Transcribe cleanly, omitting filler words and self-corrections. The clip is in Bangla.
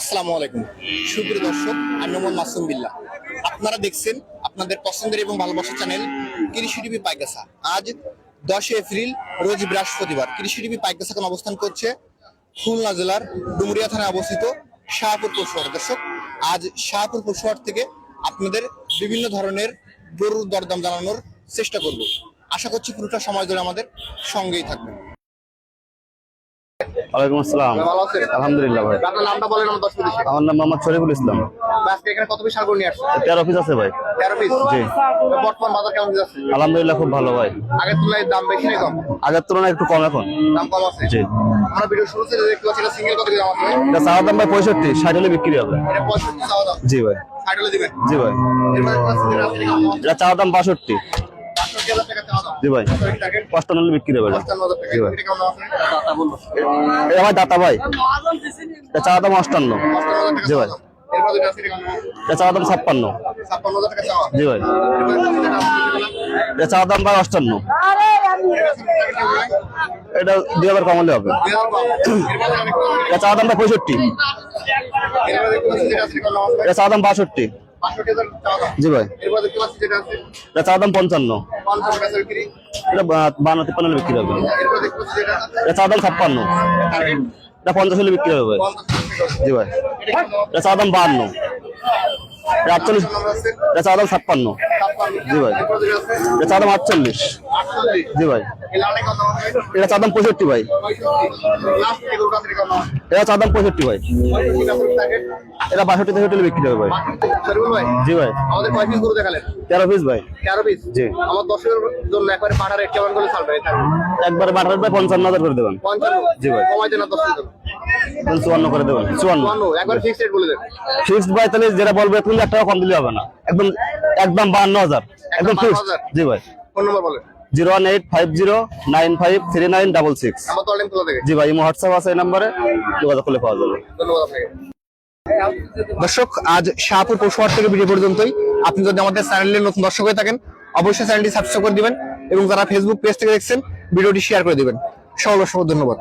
আসসালামু আলাইকুম সুপ্রিয় দর্শক, আমি মোহাম্মদ মাসুম বিল্লাহ। আপনারা দেখছেন আপনাদের পছন্দের এবং ভালোবাসার চ্যানেল কৃষি টিভি পাইকাসা। আজ 10 এপ্রিল রোজ বৃহস্পতিবার। কৃষি টিভি পাইকাসা এখন অবস্থান করছে খুলনা জেলার ডুমুরিয়া থানায় অবস্থিত শাহপুর পশুহাট। দর্শক, আজ শাহপুর পশুহাট থেকে আপনাদের বিভিন্ন ধরনের গরুর দরদাম জানানোর চেষ্টা করব। আশা করছি পুরোটা সময় ধরে আমাদের সঙ্গেই থাকবেন। ওয়ালাইকুম আসসালাম। ভালো আছেন? আলহামদুলিল্লাহ ভাই। আপনার নামটা বলেন আমার দর্শক। আমার নাম মোহাম্মদ শরীফুল ইসলাম। আজকে এখানে কত পিস সার গরু নিয়ে আসছেন? 13 পিস আছে ভাই। 13 পিস। জি। বর্তমান বাজার কেমন যাচ্ছে? আলহামদুলিল্লাহ খুব ভালো ভাই। আগের তুলনায় দাম বেশি নাকি কম? আগের তুলনায় একটু কম এখন। দাম কম আছে। জি। আমরা ভিডিও শুরুতে দেখতে পাচ্ছি এটা সিঙ্গেল কত দাম আছে? এটা চাওয়া দাম ভাই 65, 60 হলে বিক্রি হবে। এটা 65 চাওয়া দাম। জি ভাই। 60 হলে দিবেন। জি ভাই। এরপরে ক্লাস থেকে রাখতে কম। এটা চাওয়া দাম 62। 65,000 টাকা চাওয়া দাম। জি ভাই। টার্গেট 55 হলে বিক্রি হবে। 55,000 টাকা। জি ভাই। এটা কেমন আছে? দাতা বলবো। এটা ভাই দাতা ভাই। এটা চাওয়া দাম 58। 55,000 টাকা জি চাওয়া ভাই। দাম। এরপরে যেটা আছে এটা কেমন? এটা চাওয়া দাম 56। 56,000 টাকা চাওয়া। জি ভাই। এরপরে ক্লাস থেকে রাখতে এটা চাওয়া দাম ভাই 58। এটা 2000 কম হলে হবে। এটা চাওয়া দাম ভাই 65। এটা চাওয়া দাম 62। জি ভাই। এটা চাওয়া দাম 55। এটা 52-53 হলে বিক্রি হবে। এটা চাওয়া দাম 56। এটা 50 হলে বিক্রি হবে ভাই। জি ভাই। এটা চাওয়া দাম 52। এটা 48। এটা চাওয়া দাম 56। জি ভাই। এটা চাওয়া দাম 48। জি ভাই। এটা চাওয়া দাম 65 ভাই। এটা চাওয়া দাম 65 ভাই। এটা 62 থেকে বিক্রি হবে ভাই। জি ভাই। আমাদের কয় পিস গরু দেখালেন? 13 পিস ভাই। 13 পিস। জি। আমার দর্শকের জন্য একবারে পাঠা রেট কেমন করে ছাড়বে? একবার 12 ভাই 55,000 করে দেবেন। 55। জি ভাই। কমাই দেন না দর্শকের জন্য। 54 করে দেবেন। 54। 52 একবার ফিক্সড রেট বলে দেন। ফিক্সড ভাই, তাহলে যেটা বলবে তুমি 1 টাকা কম দিলে হবে না। একদম 52,000 একদম ফিক্সড। 52,000 জি ভাই। ফোন নাম্বার বলেন। 01850953966। আমার তো অনলাইন খোলা থাকে। জি ভাই, হোয়াটসঅ্যাপ আছে এই নম্বরে, যোগাযোগ করলে পাওয়া যাবে। ধন্যবাদ আপনাকে। দর্শক, আজ শাহপুর পশুহাট থেকে ভিডিও পর্যন্তই। আপনি যদি আমাদের চ্যানেলের নতুন দর্শক হয়ে থাকেন, অবশ্যই চ্যানেলটি সাবস্ক্রাইব করে দিবেন এবং যারা ফেসবুক পেজ থেকে দেখছেন ভিডিওটি শেয়ার করে দিবেন। সকল দর্শক ধন্যবাদ।